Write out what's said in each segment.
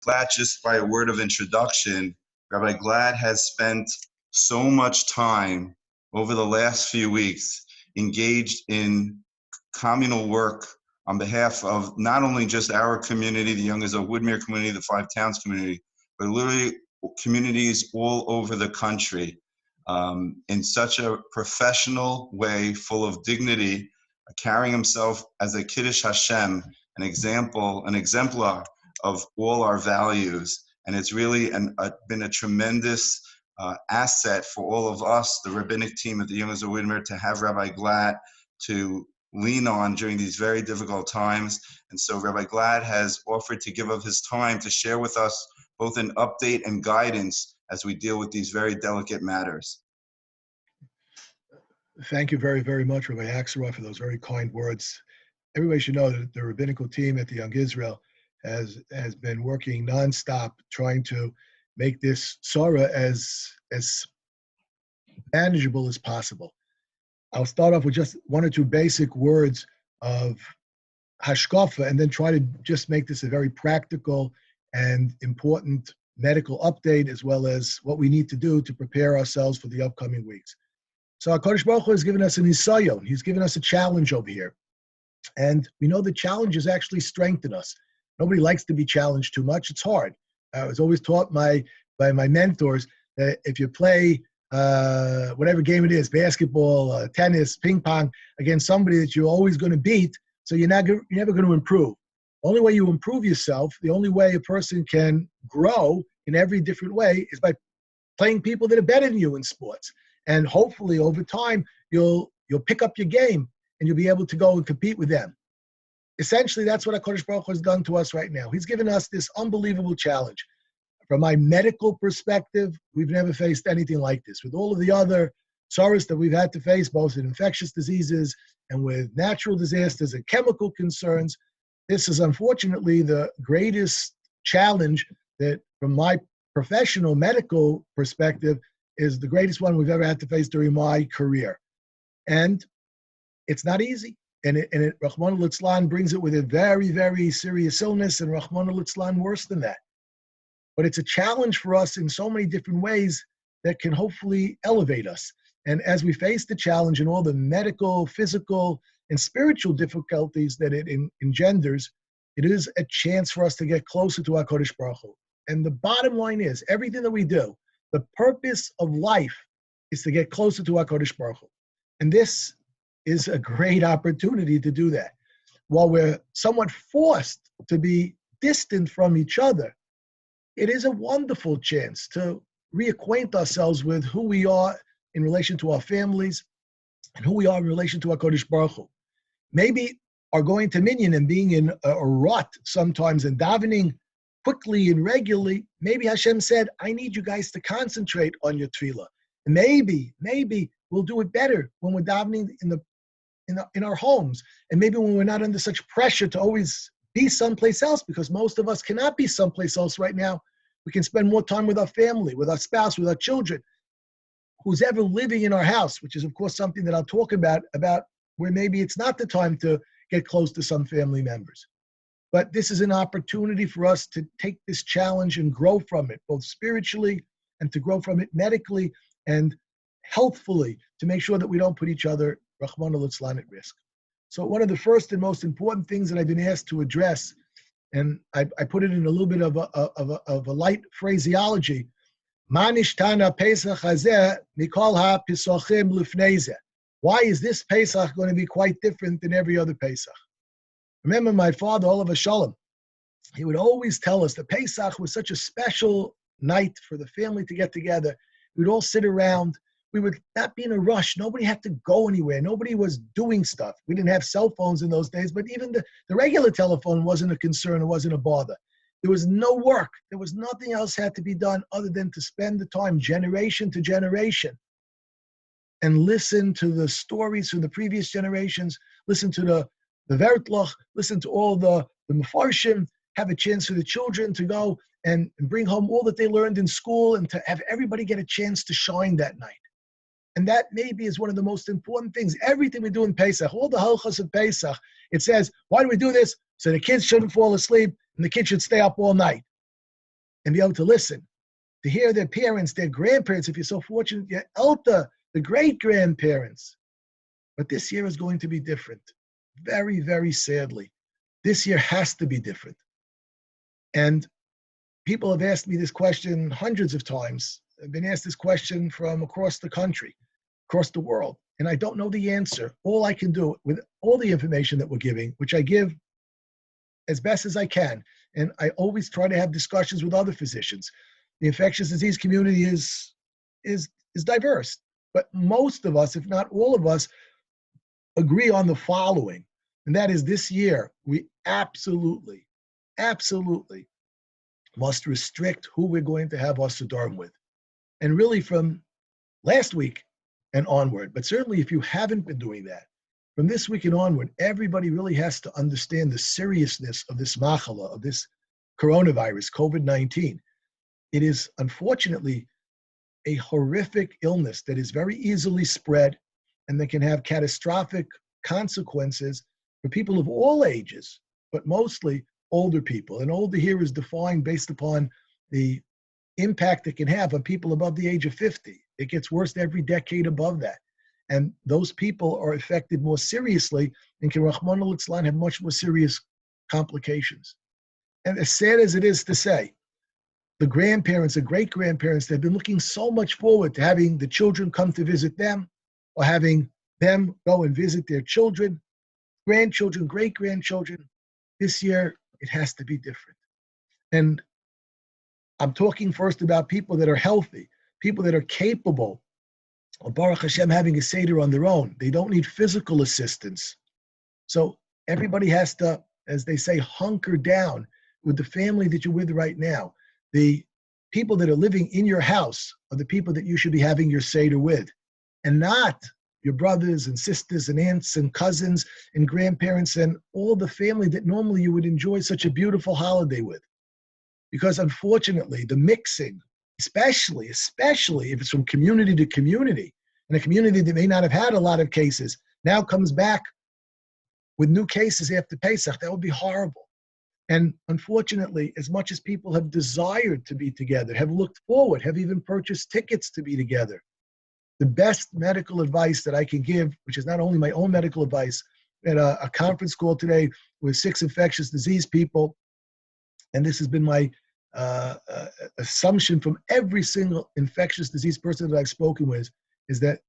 Glatt, just by a word of introduction, Rabbi Glatt has spent so much time over the last few weeks engaged in communal work on behalf of not only just our community, the Young Israel Woodmere community, the Five Towns community, but literally communities all over the country, in such a professional way, full of dignity, carrying himself as a Kiddush Hashem, an example, an exemplar of all our values. And it's really been a tremendous asset for all of us, the rabbinic team at the Young Israel Woodmere, to have Rabbi Glatt to lean on during these very difficult times. And so Rabbi Glatt has offered to give of his time to share with us both an update and guidance as we deal with these very delicate matters. Thank you very, very much, Rabbi Axelrod, for those very kind words. Everybody should know that the rabbinical team at the Young Israel has been working nonstop trying to make this Sorah as manageable as possible. I'll start off with just one or two basic words of hashkafa and then try to just make this a very practical and important medical update, as well as what we need to do to prepare ourselves for the upcoming weeks. So HaKadosh Baruch Hu has given us an isayon. He's given us a challenge over here. And we know the challenges actually strengthen us. Nobody likes to be challenged too much. It's hard. I was always taught by my mentors that if you play whatever game it is, basketball, tennis, ping pong, against somebody that you're always going to beat, so you're never going to improve. The only way you improve yourself, the only way a person can grow in every different way is by playing people that are better than you in sports. And hopefully over time, you'll pick up your game and you'll be able to go and compete with them. Essentially, that's what HaKadosh Baruch Hu has done to us right now. He's given us this unbelievable challenge. From my medical perspective, we've never faced anything like this. With all of the other sorrows that we've had to face, both in infectious diseases and with natural disasters and chemical concerns, this is unfortunately the greatest challenge that, from my professional medical perspective, is the greatest one we've ever had to face during my career. And it's not easy. And Rahman al-Litzlan brings it with a very, very serious illness, and Rahman al-Litzlan worse than that. But it's a challenge for us in so many different ways that can hopefully elevate us. And as we face the challenge and all the medical, physical, and spiritual difficulties that it engenders, it is a chance for us to get closer to HaKadosh Baruch Hu. And the bottom line is, everything that we do, the purpose of life is to get closer to HaKadosh Baruch Hu. And this is a great opportunity to do that. While we're somewhat forced to be distant from each other, it is a wonderful chance to reacquaint ourselves with who we are in relation to our families and who we are in relation to HaKadosh Baruch Hu. Maybe our going to minyan and being in a rut sometimes and davening quickly and regularly, maybe Hashem said, I need you guys to concentrate on your tefillah. And maybe we'll do it better when we're davening in our homes, and maybe when we're not under such pressure to always be someplace else, because most of us cannot be someplace else right now. We can spend more time with our family, with our spouse, with our children, who's ever living in our house, which is, of course, something that I'll talk about where maybe it's not the time to get close to some family members. But this is an opportunity for us to take this challenge and grow from it, both spiritually and to grow from it medically and healthfully, to make sure that we don't put each other, Rahman al-Litzlan, at risk. So one of the first and most important things that I've been asked to address, and I put it in a little bit of a light phraseology, Ma nishtana Pesach hazeh mikol ha-pesachim lifnei zeh. Why is this Pesach going to be quite different than every other Pesach? Remember my father, Olav Shalom, he would always tell us that Pesach was such a special night for the family to get together. We'd all sit around. We would not be in a rush. Nobody had to go anywhere. Nobody was doing stuff. We didn't have cell phones in those days, but even the regular telephone wasn't a concern. It wasn't a bother. There was no work. There was nothing else had to be done other than to spend the time, generation to generation, and listen to the stories from the previous generations, listen to the Vertlach, listen to all the Mefarshim, have a chance for the children to go and bring home all that they learned in school and to have everybody get a chance to shine that night. And that maybe is one of the most important things. Everything we do in Pesach, all the halachas of Pesach, it says, why do we do this? So the kids shouldn't fall asleep and the kids should stay up all night. and be able to listen, to hear their parents, their grandparents, if you're so fortunate, your elder, the great-grandparents. But this year is going to be different. Very, very sadly. This year has to be different. And people have asked me this question hundreds of times. I've been asked this question from across the country, across the world, and I don't know the answer. All I can do with all the information that we're giving, which I give as best as I can, and I always try to have discussions with other physicians. The infectious disease community is diverse, but most of us, if not all of us, agree on the following, and that is this year we absolutely must restrict who we're going to have our Sudarim with. And really from last week and onward, but certainly if you haven't been doing that, from this week and onward, everybody really has to understand the seriousness of this machala, of this coronavirus, COVID-19. It is unfortunately a horrific illness that is very easily spread and that can have catastrophic consequences for people of all ages, but mostly older people. And older here is defined based upon the impact it can have on people above the age of 50. It gets worse every decade above that. And those people are affected more seriously and can, Rahman al-Islam, have much more serious complications. And as sad as it is to say, the grandparents, the great-grandparents, they've been looking so much forward to having the children come to visit them or having them go and visit their children, grandchildren, great-grandchildren. This year, it has to be different. And I'm talking first about people that are healthy, people that are capable of Baruch Hashem having a Seder on their own. They don't need physical assistance. So everybody has to, as they say, hunker down with the family that you're with right now. The people that are living in your house are the people that you should be having your Seder with, and not your brothers and sisters and aunts and cousins and grandparents and all the family that normally you would enjoy such a beautiful holiday with. Because unfortunately, the mixing, especially if it's from community to community, and a community that may not have had a lot of cases, now comes back with new cases after Pesach, that would be horrible. And unfortunately, as much as people have desired to be together, have looked forward, have even purchased tickets to be together, the best medical advice that I can give, which is not only my own medical advice, at a conference call today with 6 infectious disease people, and this has been my assumption from every single infectious disease person that I've spoken with, is that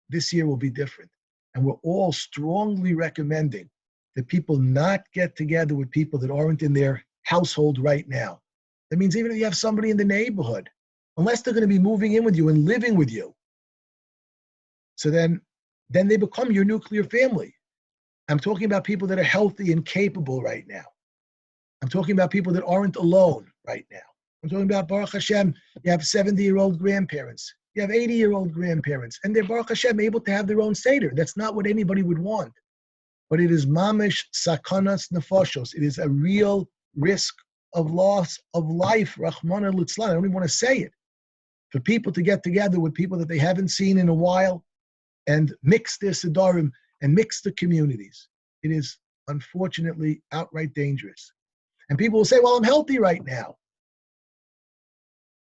this year will be different. And we're all strongly recommending that people not get together with people that aren't in their household right now. That means even if you have somebody in the neighborhood, unless they're going to be moving in with you and living with you, so then they become your nuclear family. I'm talking about people that are healthy and capable right now. I'm talking about people that aren't alone right now. I'm talking about, Baruch Hashem, you have 70-year-old grandparents. You have 80-year-old grandparents. And they're, Baruch Hashem, able to have their own Seder. That's not what anybody would want. But it is mamish sakanas nefoshos. It is a real risk of loss of life, Rahman al-Islam. I don't even want to say it. For people to get together with people that they haven't seen in a while and mix their Sidarim and mix the communities. It is unfortunately outright dangerous. And people will say, well, I'm healthy right now.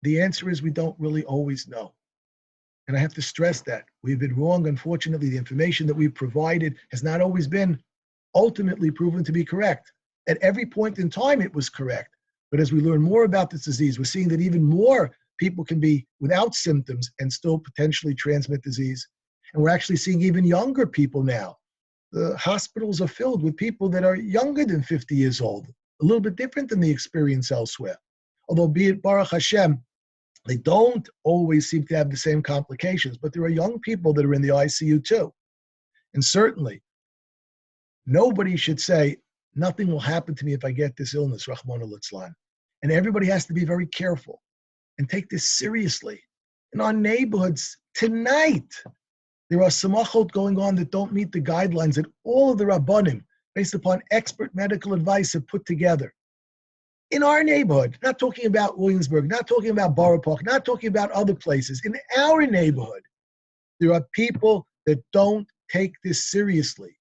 The answer is we don't really always know. And I have to stress that. We've been wrong. Unfortunately, the information that we've provided has not always been ultimately proven to be correct. At every point in time, it was correct. But as we learn more about this disease, we're seeing that even more people can be without symptoms and still potentially transmit disease. And we're actually seeing even younger people now. The hospitals are filled with people that are younger than 50 years old, a little bit different than the experience elsewhere. Although, be it Baruch Hashem, they don't always seem to have the same complications, but there are young people that are in the ICU too. And certainly, nobody should say, nothing will happen to me if I get this illness, Rahman al-Islam. And everybody has to be very careful and take this seriously. In our neighborhoods tonight, there are samachot going on that don't meet the guidelines that all of the Rabbanim, based upon expert medical advice, have put together. In our neighborhood, not talking about Williamsburg, not talking about Borough Park, not talking about other places, in our neighborhood, there are people that don't take this seriously.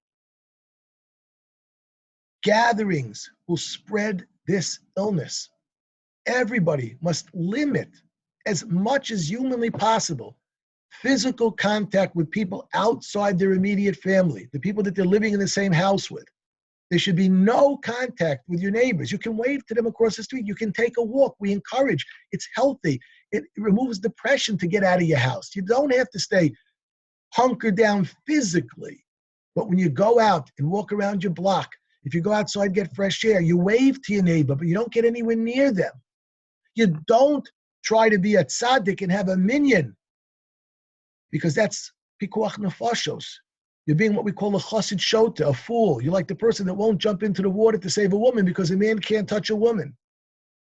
Gatherings will spread this illness. everybody must limit as much as humanly possible physical contact with people outside their immediate family, the people that they're living in the same house with. There should be no contact with your neighbors. You can wave to them across the street. You can take a walk. We encourage. It's healthy. It removes depression to get out of your house. You don't have to stay hunkered down physically. But when you go out and walk around your block, if you go outside, get fresh air, you wave to your neighbor, but you don't get anywhere near them. You don't try to be a tzaddik and have a minion, because that's pikuach nefashos. You're being what we call a chassid shota, a fool. You're like the person that won't jump into the water to save a woman because a man can't touch a woman.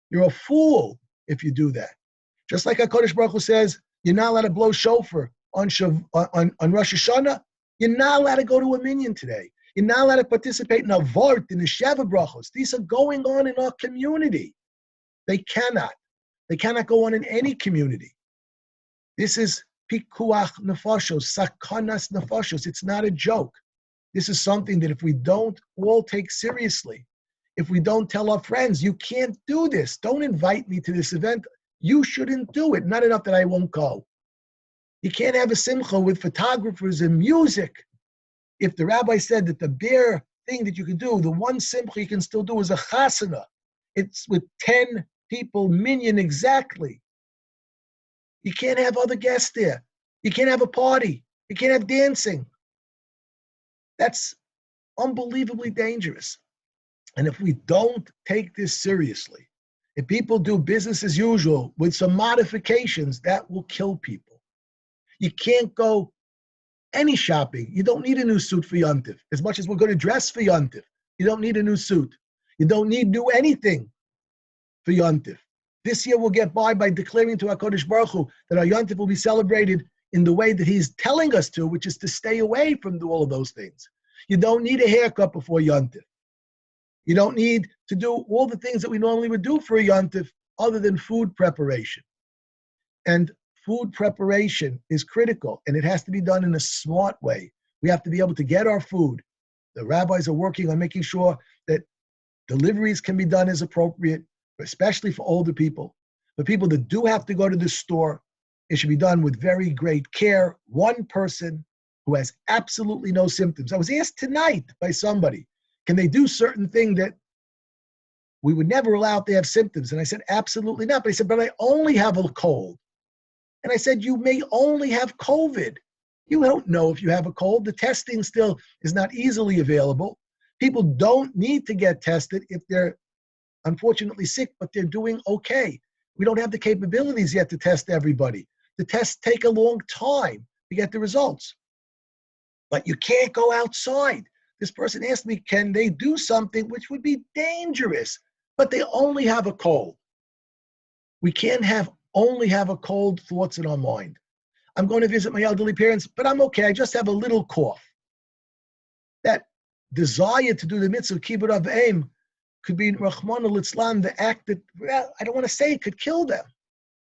You're a fool if you do that. Just like HaKadosh Baruch Hu says, you're not allowed to blow shofar on Rosh Hashanah. You're not allowed to go to a minyan today. You're not allowed to participate in a vart, in the Sheva brachos. These are going on in our community. They cannot. They cannot go on in any community. This is pikuach nefashos, sakanas nefashos. It's not a joke. This is something that if we don't all take seriously, if we don't tell our friends, you can't do this, don't invite me to this event, you shouldn't do it. Not enough that I won't go. You can't have a simcha with photographers and music. If the rabbi said that the bare thing that you can do, the one simcha you can still do is a chasana. It's with 10 people, minyan exactly. You can't have other guests there. You can't have a party. You can't have dancing. That's unbelievably dangerous. And if we don't take this seriously, if people do business as usual with some modifications, that will kill people. You can't go any shopping. You don't need a new suit for Yom Tov. As much as we're going to dress for Yom Tov, you don't need a new suit. You don't need to do anything for Yom Tov. This year we'll get by declaring to HaKadosh Baruch Hu that our Yom Tov will be celebrated in the way that He's telling us to, which is to stay away from all of those things. You don't need a haircut before Yom Tov. You don't need to do all the things that we normally would do for a Yom Tov other than food preparation. And food preparation is critical, and it has to be done in a smart way. We have to be able to get our food. The rabbis are working on making sure that deliveries can be done as appropriate, especially for older people. For people that do have to go to the store, it should be done with very great care. One person who has absolutely no symptoms. I was asked tonight by somebody, can they do certain thing that we would never allow if they have symptoms? And I said, absolutely not. But he said, but I only have a cold. And I said, you may only have COVID. You don't know if you have a cold. The testing still is not easily available. People don't need to get tested if they're unfortunately sick, but they're doing okay. We don't have the capabilities yet to test everybody. The tests take a long time to get the results. But you can't go outside. This person asked me, can they do something which would be dangerous, but they only have a cold? We can't only have a cold thoughts in our mind. I'm going to visit my elderly parents, but I'm okay. I just have a little cough. That desire to do the mitzvah, kibbut av aim, could be Rahman al-Islam, the act that, well, I don't want to say it could kill them.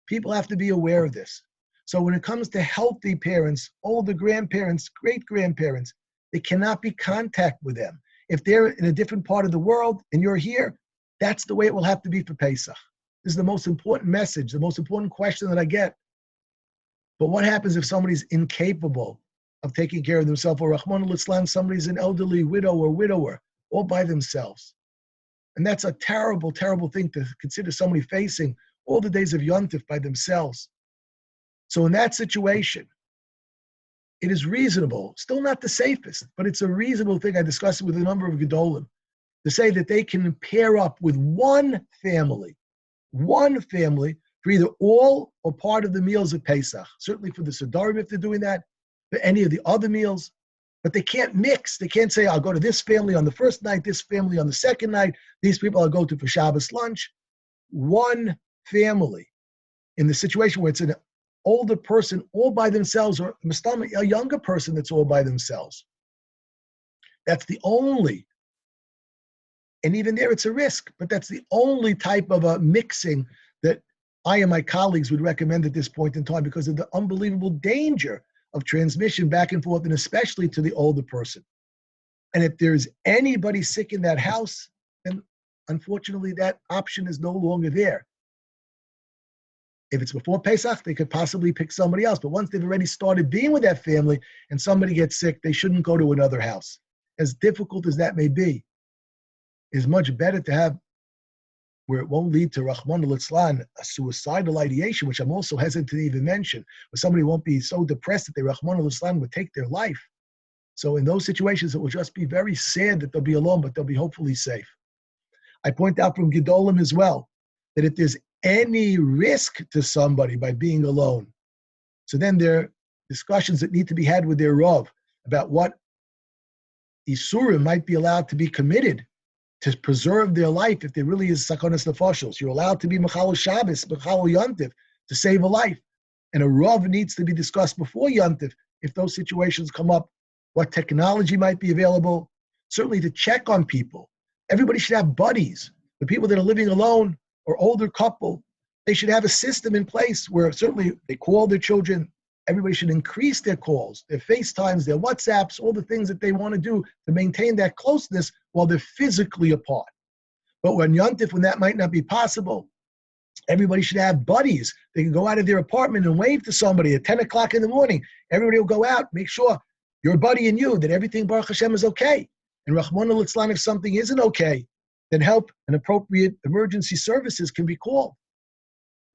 People have to be aware of this. So when it comes to healthy parents, older grandparents, great-grandparents, there cannot be contact with them. If they're in a different part of the world and you're here, that's the way it will have to be for Pesach. This is the most important message, the most important question that I get. But what happens if somebody's incapable of taking care of themselves? Or Rahman al-Islam, somebody's an elderly widow or widower, all by themselves. And that's a terrible, terrible thing to consider somebody facing all the days of Yom Tov by themselves. So in that situation, it is reasonable, still not the safest, but it's a reasonable thing. I discussed it with a number of Gedolim, to say that they can pair up with one family for either all or part of the meals of Pesach. Certainly for the Sedarim if they're doing that, for any of the other meals. But they can't mix. They can't say, I'll go to this family on the first night, this family on the second night, these people I'll go to for Shabbos lunch. One family in the situation where it's an older person all by themselves, or a younger person that's all by themselves. That's the only, and even there it's a risk, but that's the only type of a mixing that I and my colleagues would recommend at this point in time because of the unbelievable danger of transmission back and forth, and especially to the older person. And if there's anybody sick in that house, then unfortunately that option is no longer there. If it's before Pesach, they could possibly pick somebody else. But once they've already started being with that family and somebody gets sick, they shouldn't go to another house. As difficult as that may be, it's much better to have where it won't lead to Rahman al-Islan, a suicidal ideation, which I'm also hesitant to even mention, where somebody won't be so depressed that they Rahman al-Islan would take their life. So in those situations, it will just be very sad that they'll be alone, but they'll be hopefully safe. I point out from Gedolim as well, that if there's any risk to somebody by being alone, so then there are discussions that need to be had with their Rav about what Isurim might be allowed to be committed to preserve their life if there really is Sakonas Nefashos. You're allowed to be Mechal Shabbos, Mechal Yontif, to save a life. And a Rav needs to be discussed before Yontif if those situations come up, what technology might be available, certainly to check on people. Everybody should have buddies. The people that are living alone or older couple, they should have a system in place where certainly they call their children. Everybody should increase their calls, their FaceTimes, their WhatsApps, all the things that they want to do to maintain that closeness while they're physically apart. But when Yontif, when that might not be possible, everybody should have buddies. They can go out of their apartment and wave to somebody at 10 o'clock in the morning. Everybody will go out, make sure your buddy and you, that everything, Baruch Hashem, is okay. And Rahman al-Islam, if something isn't okay, then help and appropriate emergency services can be called.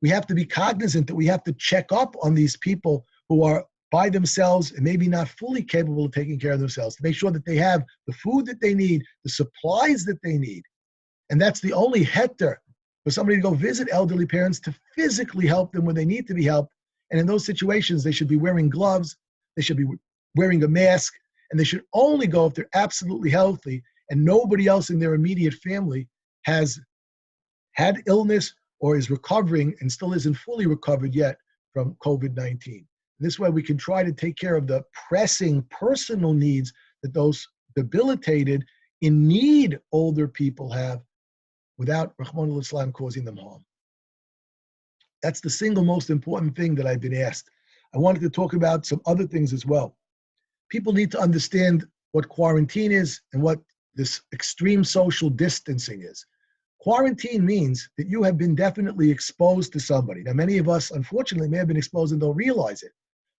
We have to be cognizant that we have to check up on these people who are by themselves and maybe not fully capable of taking care of themselves, to make sure that they have the food that they need, the supplies that they need. And that's the only heter for somebody to go visit elderly parents, to physically help them when they need to be helped. And in those situations, they should be wearing gloves, they should be wearing a mask, and they should only go if they're absolutely healthy and nobody else in their immediate family has had illness or is recovering and still isn't fully recovered yet from COVID-19. This way we can try to take care of the pressing personal needs that those debilitated, in need older people have without Rahman al-Islam causing them harm. That's the single most important thing that I've been asked. I wanted to talk about some other things as well. People need to understand what quarantine is and what this extreme social distancing is. Quarantine means that you have been definitely exposed to somebody. Now, many of us, unfortunately, may have been exposed and don't realize it.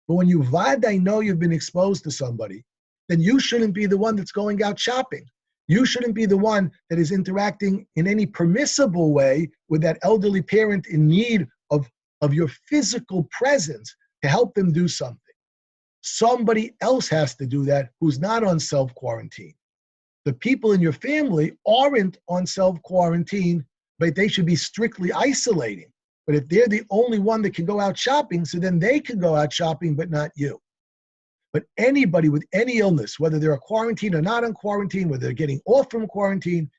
But when you vaday know you've been exposed to somebody, then you shouldn't be the one that's going out shopping. You shouldn't be the one that is interacting in any permissible way with that elderly parent in need of your physical presence to help them do something. Somebody else has to do that who's not on self-quarantine. The people in your family aren't on self-quarantine, but they should be strictly isolating. But if they're the only one that can go out shopping, so then they can go out shopping, but not you. But anybody with any illness, whether they're on quarantine or not on quarantine, whether they're getting off from quarantine,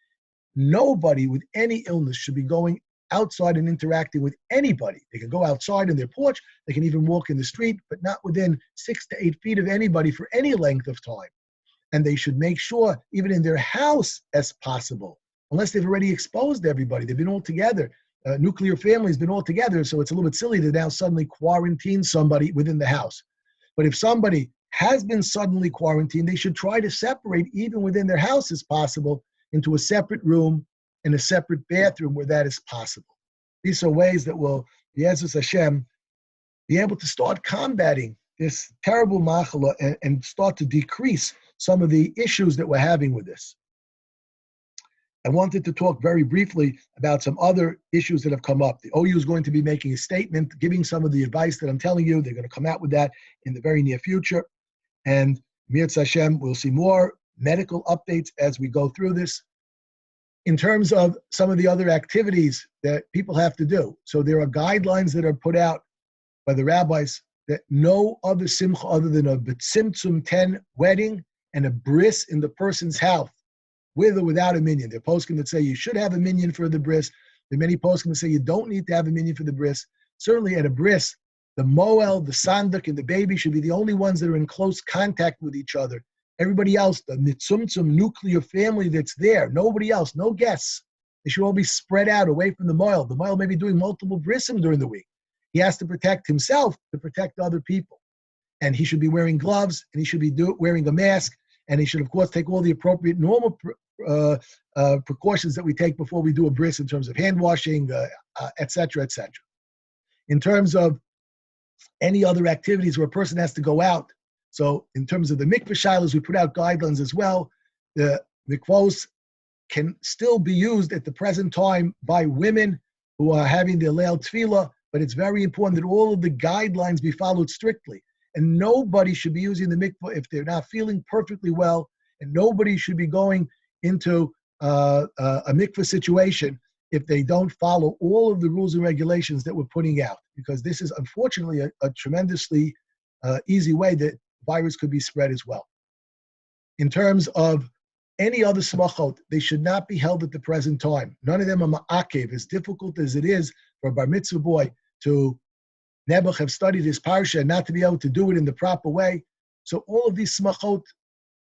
nobody with any illness should be going outside and interacting with anybody. They can go outside in their porch, they can even walk in the street, but not within 6 to 8 feet of anybody for any length of time. And they should make sure, even in their house as possible, unless they've already exposed everybody, they've been all together. Nuclear family's been all together, so it's a little bit silly to now suddenly quarantine somebody within the house. But if somebody has been suddenly quarantined, they should try to separate, even within their house as possible, into a separate room and a separate bathroom where that is possible. These are ways that will, Be'ezus Hashem, be able to start combating this terrible machala and start to decrease some of the issues that we're having with this. I wanted to talk very briefly about some other issues that have come up. The OU is going to be making a statement, giving some of the advice that I'm telling you. They're going to come out with that in the very near future. And Mirz Hashem, we'll see more medical updates as we go through this. In terms of some of the other activities that people have to do. So there are guidelines that are put out by the rabbis that no other simcha other than a b'tzimtzum 10 wedding and a bris in the person's house, with or without a minyan. There are poskim that say you should have a minyan for the bris. There are many poskim that say you don't need to have a minyan for the bris. Certainly at a bris, the moel, the sandak, and the baby should be the only ones that are in close contact with each other. Everybody else, the mitzumtzum nuclear family that's there, nobody else, no guests. They should all be spread out away from the moel. The moel may be doing multiple brisim during the week. He has to protect himself to protect other people. And he should be wearing gloves, and he should be wearing a mask, and he should, of course, take all the appropriate normal precautions that we take before we do a bris in terms of hand washing, et cetera, et cetera. In terms of any other activities where a person has to go out, so in terms of the mikveh shilas, we put out guidelines as well. The mikvos can still be used at the present time by women who are having their leil tefillah, but it's very important that all of the guidelines be followed strictly. And nobody should be using the mikveh if they're not feeling perfectly well, and nobody should be going into a mikveh situation if they don't follow all of the rules and regulations that we're putting out, because this is unfortunately a tremendously easy way that virus could be spread as well. In terms of any other smachot, they should not be held at the present time. None of them are ma'akev. As difficult as it is for a bar mitzvah boy to Nebuch have studied his parsha and not to be able to do it in the proper way. So all of these smachot,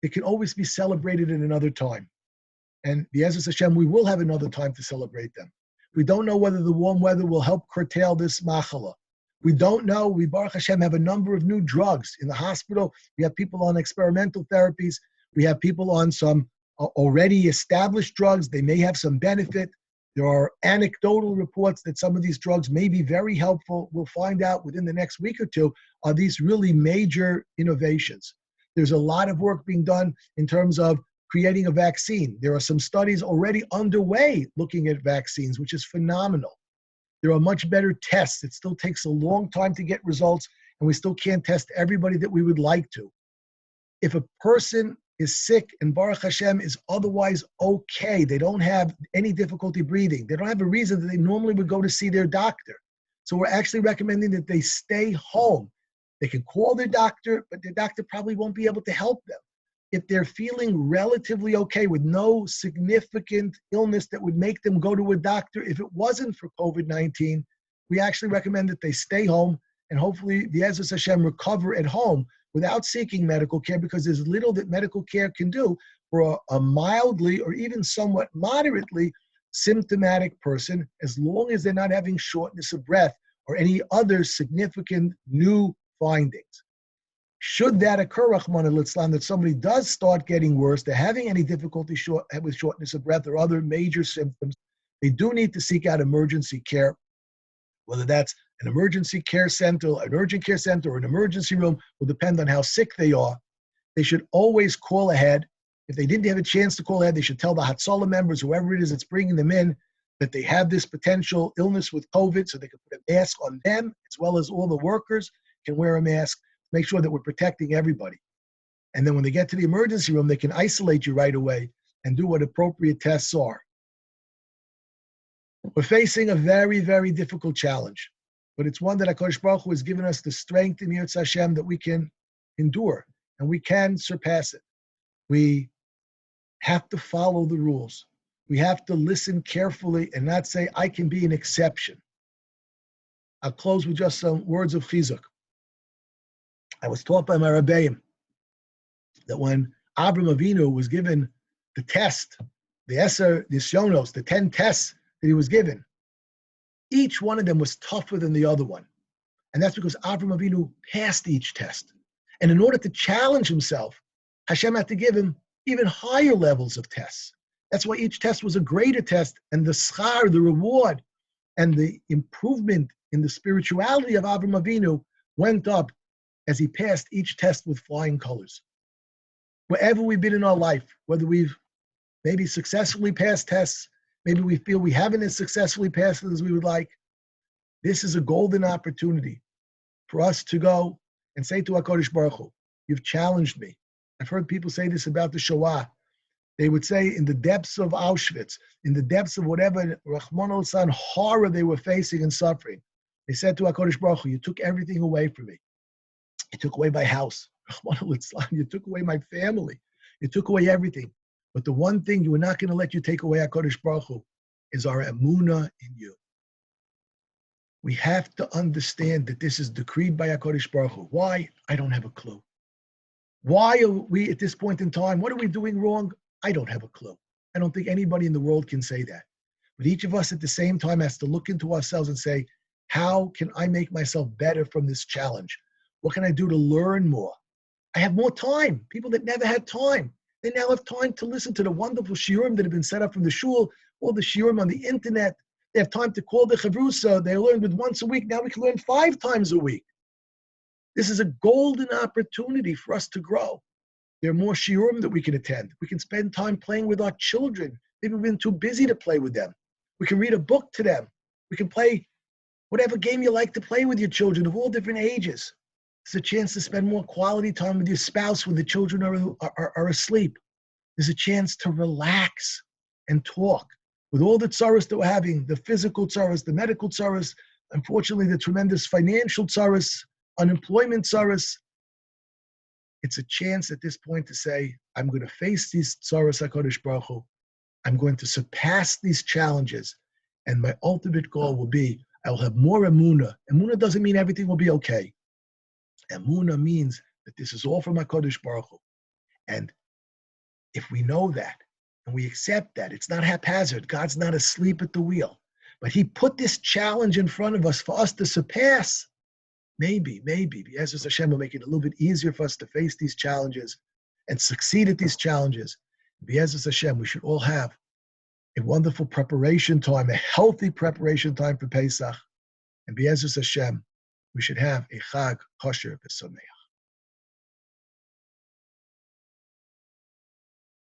it can always be celebrated in another time. And B'ezras Hashem, we will have another time to celebrate them. We don't know whether the warm weather will help curtail this machala. We don't know. We, Baruch Hashem, have a number of new drugs in the hospital. We have people on experimental therapies. We have people on some already established drugs. They may have some benefit. There are anecdotal reports that some of these drugs may be very helpful. We'll find out within the next week or two, are these really major innovations? There's a lot of work being done in terms of creating a vaccine. There are some studies already underway looking at vaccines, which is phenomenal. There are much better tests. It still takes a long time to get results, and we still can't test everybody that we would like to. If a person is sick and Baruch Hashem is otherwise okay, they don't have any difficulty breathing, they don't have a reason that they normally would go to see their doctor. So we're actually recommending that they stay home. They can call their doctor, but their doctor probably won't be able to help them. If they're feeling relatively okay with no significant illness that would make them go to a doctor, if it wasn't for COVID-19, we actually recommend that they stay home and hopefully, B'ezras Hashem, recover at home without seeking medical care, because there's little that medical care can do for a mildly or even somewhat moderately symptomatic person, as long as they're not having shortness of breath or any other significant new findings. Should that occur, Rahman al-Islam, that somebody does start getting worse, they're having any difficulty with shortness of breath or other major symptoms, they do need to seek out emergency care, whether that's an emergency care center, an urgent care center, or an emergency room, will depend on how sick they are. They should always call ahead. If they didn't have a chance to call ahead, they should tell the Hatzalah members, whoever it is that's bringing them in, that they have this potential illness with COVID, so they can put a mask on them, as well as all the workers can wear a mask. Make sure that we're protecting everybody. And then when they get to the emergency room, they can isolate you right away and do what appropriate tests are. We're facing a very, very difficult challenge, but it's one that HaKadosh Baruch Hu has given us the strength in Yirtzeh Hashem that we can endure and we can surpass it. We have to follow the rules. We have to listen carefully and not say, I can be an exception. I'll close with just some words of chizuk. I was taught by my Rabbi that when Avram Avinu was given the test, the Eser Nisyonos, the 10 tests that he was given, each one of them was tougher than the other one. And that's because Avram Avinu passed each test. And in order to challenge himself, Hashem had to give him even higher levels of tests. That's why each test was a greater test, and the schar, the reward, and the improvement in the spirituality of Avram Avinu went up as he passed each test with flying colors. Wherever we've been in our life, whether we've maybe successfully passed tests, maybe we feel we haven't as successfully passed it as we would like, this is a golden opportunity for us to go and say to HaKadosh Baruch Hu, you've challenged me. I've heard people say this about the Shoah. They would say in the depths of Auschwitz, in the depths of whatever Rahman al-San horror they were facing and suffering, they said to HaKadosh Baruch Hu, you took everything away from me. You took away my house. You took away my family. You took away everything. But the one thing you were not going to let you take away, HaKadosh Baruch Hu, is our emunah in you. We have to understand that this is decreed by HaKadosh Baruch Hu. Why? I don't have a clue. Why are we at this point in time? What are we doing wrong? I don't have a clue. I don't think anybody in the world can say that. But each of us at the same time has to look into ourselves and say, how can I make myself better from this challenge? What can I do to learn more? I have more time. People that never had time, they now have time to listen to the wonderful shiurim that have been set up from the shul, all the shiurim on the internet, They have time to call the chavrusa. They learned with once a week. Now we can learn 5 times a week. This is a golden opportunity for us to grow. There are more shiurim that we can attend. We can spend time playing with our children. Maybe we've been too busy to play with them. We can read a book to them. We can play whatever game you like to play with your children of all different ages. It's a chance to spend more quality time with your spouse when the children are asleep. There's a chance to relax and talk. With all the tsaras that we're having, the physical tsaras, the medical tsaras, unfortunately the tremendous financial tsaras, unemployment tsaras, it's a chance at this point to say, I'm going to face these tsaras HaKadosh Baruch Hu. I'm going to surpass these challenges. And my ultimate goal will be, I will have more emunah. Emunah doesn't mean everything will be okay. Emunah means that this is all from HaKadosh Baruch Hu. And if we know that, and we accept that, it's not haphazard. God's not asleep at the wheel. But he put this challenge in front of us for us to surpass. Maybe, Be'ezus Hashem will make it a little bit easier for us to face these challenges and succeed at these challenges. Be'ezus Hashem, we should all have a wonderful preparation time, a healthy preparation time for Pesach. And Be'ezus Hashem, we should have a Chag Kosher V'Sameach.